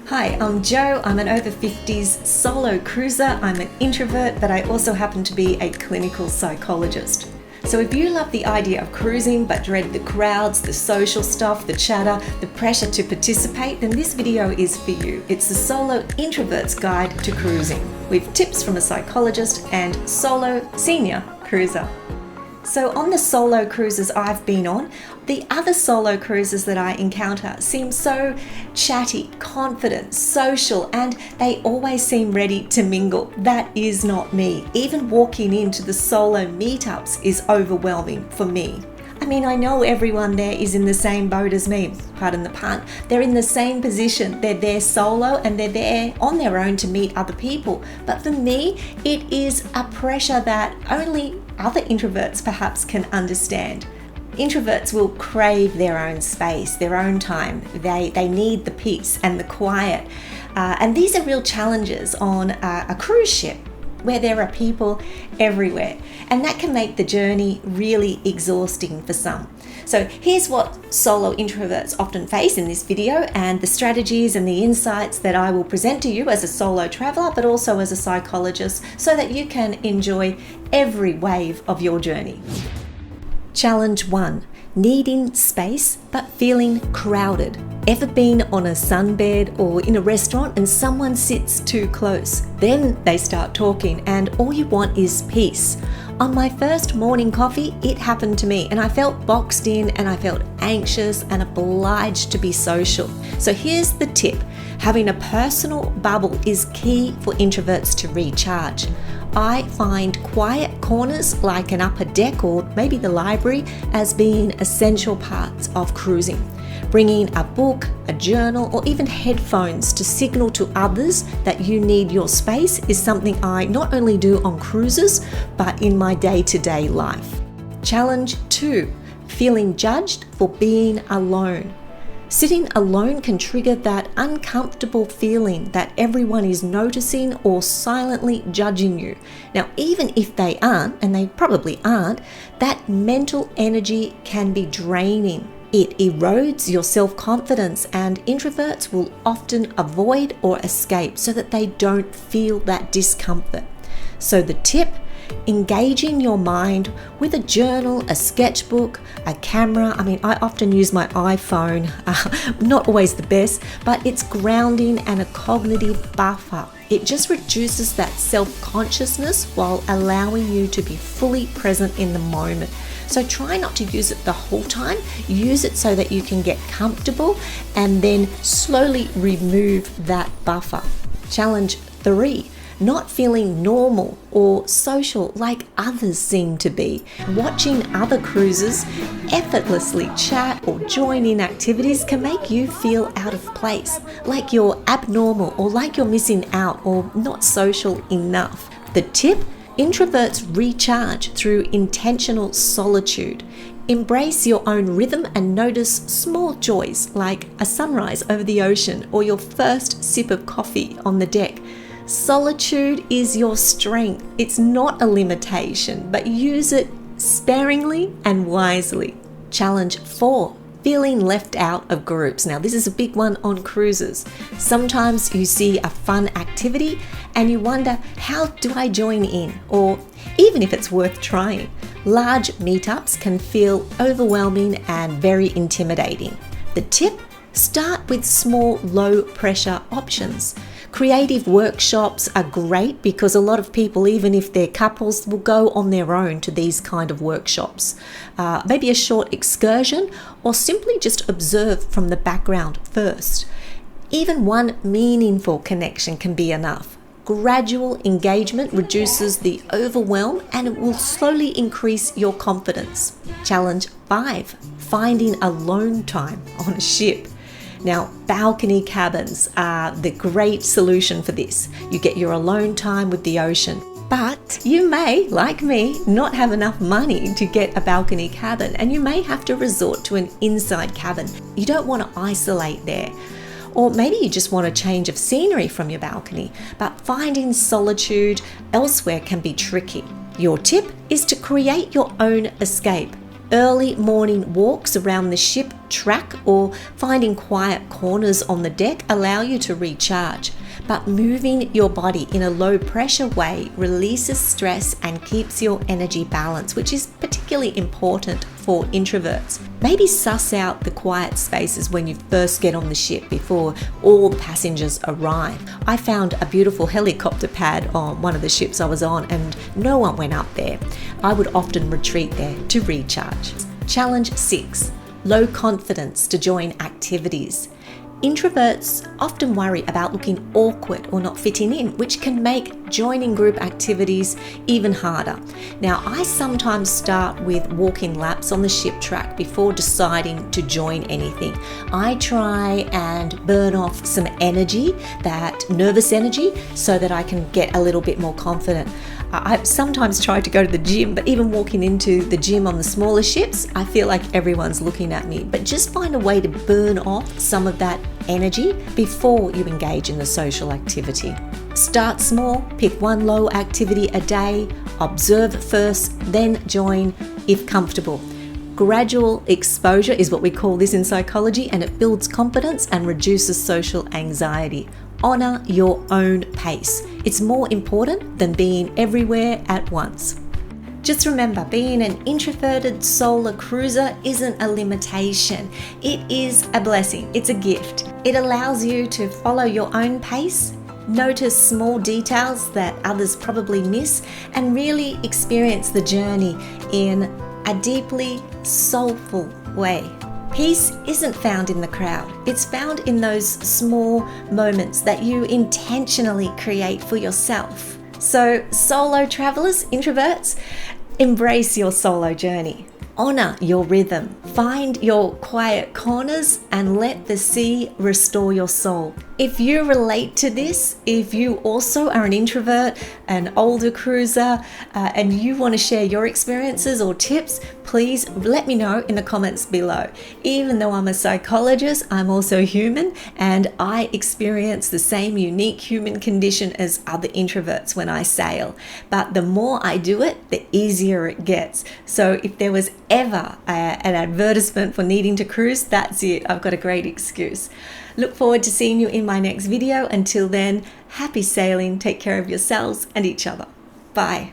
Hi, I'm Jo. I'm an over 50s solo cruiser. I'm an introvert, but I also happen to be a clinical psychologist. So if you love the idea of cruising but dread the crowds, the social stuff, the chatter, the pressure to participate, then this video is for you. It's the Solo Introvert's Guide to Cruising, with tips from a psychologist and solo senior cruiser. So on the solo cruises I've been on, the other solo cruises that I encounter seem so chatty, confident, social, and they always seem ready to mingle. That is not me. Even walking into the solo meetups is overwhelming for me. I mean, I know everyone there is in the same boat as me, pardon the pun. They're in the same position. They're there solo and they're there on their own to meet other people. But for me, it is a pressure that only other introverts perhaps can understand. Introverts will crave their own space, their own time. They need the peace and the quiet. And these are real challenges on a cruise ship where there are people everywhere. And that can make the journey really exhausting for some. So here's what solo introverts often face in this video, and the strategies and the insights that I will present to you as a solo traveler, but also as a psychologist, so that you can enjoy every wave of your journey. Challenge 1. Needing space but feeling crowded. Ever been on a sunbed or in a restaurant and someone sits too close? Then they start talking and all you want is peace. On my first morning coffee, it happened to me and I felt boxed in and I felt anxious and obliged to be social. So here's the tip. Having a personal bubble is key for introverts to recharge. I find quiet corners like an upper deck or maybe the library as being essential parts of cruising. Bringing a book, a journal, or even headphones to signal to others that you need your space is something I not only do on cruises, but in my day-to-day life. Challenge 2. Feeling judged for being alone. Sitting alone can trigger that uncomfortable feeling that everyone is noticing or silently judging you. Now, even if they aren't, and they probably aren't, that mental energy can be draining. It erodes your self-confidence, and introverts will often avoid or escape so that they don't feel that discomfort. So the tip: engaging your mind with a journal, a sketchbook, a camera. I mean, I often use my iPhone, not always the best, but it's grounding and a cognitive buffer. It just reduces that self-consciousness while allowing you to be fully present in the moment. So try not to use it the whole time. Use it so that you can get comfortable and then slowly remove that buffer. Challenge 3. Not feeling normal or social like others seem to be. Watching other cruisers effortlessly chat or join in activities can make you feel out of place, like you're abnormal or like you're missing out or not social enough. The tip: introverts recharge through intentional solitude. Embrace your own rhythm and notice small joys like a sunrise over the ocean or your first sip of coffee on the deck. Solitude is your strength. It's not a limitation, but use it sparingly and wisely. Challenge 4. Feeling left out of groups. Now, this is a big one on cruises. Sometimes you see a fun activity and you wonder, how do I join in? Or even if it's worth trying. Large meetups can feel overwhelming and very intimidating. The tip: start with small, low-pressure options. Creative workshops are great because a lot of people, even if they're couples, will go on their own to these kind of workshops. Maybe a short excursion or simply just observe from the background first. Even one meaningful connection can be enough. Gradual engagement reduces the overwhelm and it will slowly increase your confidence. Challenge 5. Finding alone time on a ship. Now, balcony cabins are the great solution for this. You get your alone time with the ocean. But you may, like me, not have enough money to get a balcony cabin, and you may have to resort to an inside cabin. You don't want to isolate there. Or maybe you just want a change of scenery from your balcony, but finding solitude elsewhere can be tricky. Your tip is to create your own escape. Early morning walks around the ship track or finding quiet corners on the deck allow you to recharge. But moving your body in a low pressure way releases stress and keeps your energy balanced, which is particularly important for introverts. Maybe suss out the quiet spaces when you first get on the ship before all the passengers arrive. I found a beautiful helicopter pad on one of the ships I was on and no one went up there. I would often retreat there to recharge. Challenge 6. Low confidence to join activities. Introverts often worry about looking awkward or not fitting in, which can make joining group activities even harder. Now, I sometimes start with walking laps on the ship track before deciding to join anything. I try and burn off some energy, that nervous energy, so that I can get a little bit more confident. I've sometimes tried to go to the gym, but even walking into the gym on the smaller ships, I feel like everyone's looking at me. But just find a way to burn off some of that energy before you engage in the social activity. Start small, pick one low activity a day, observe first, then join if comfortable. Gradual exposure is what we call this in psychology, and it builds confidence and reduces social anxiety. Honor your own pace. It's more important than being everywhere at once. Just remember, being an introverted solo cruiser isn't a limitation. It is a blessing. It's a gift. It allows you to follow your own pace, notice small details that others probably miss, and really experience the journey in a deeply soulful way. Peace isn't found in the crowd. It's found in those small moments that you intentionally create for yourself. So, solo travelers, introverts, embrace your solo journey. Honor your rhythm. Find your quiet corners and let the sea restore your soul. If you relate to this, if you also are an introvert, an older cruiser, and you want to share your experiences or tips, please let me know in the comments below. Even though I'm a psychologist, I'm also human, and I experience the same unique human condition as other introverts when I sail. But the more I do it, the easier it gets. So if there was ever an advertisement for needing to cruise, that's it. I've got a great excuse. Look forward to seeing you in my next video. Until then, happy sailing, take care of yourselves and each other. Bye.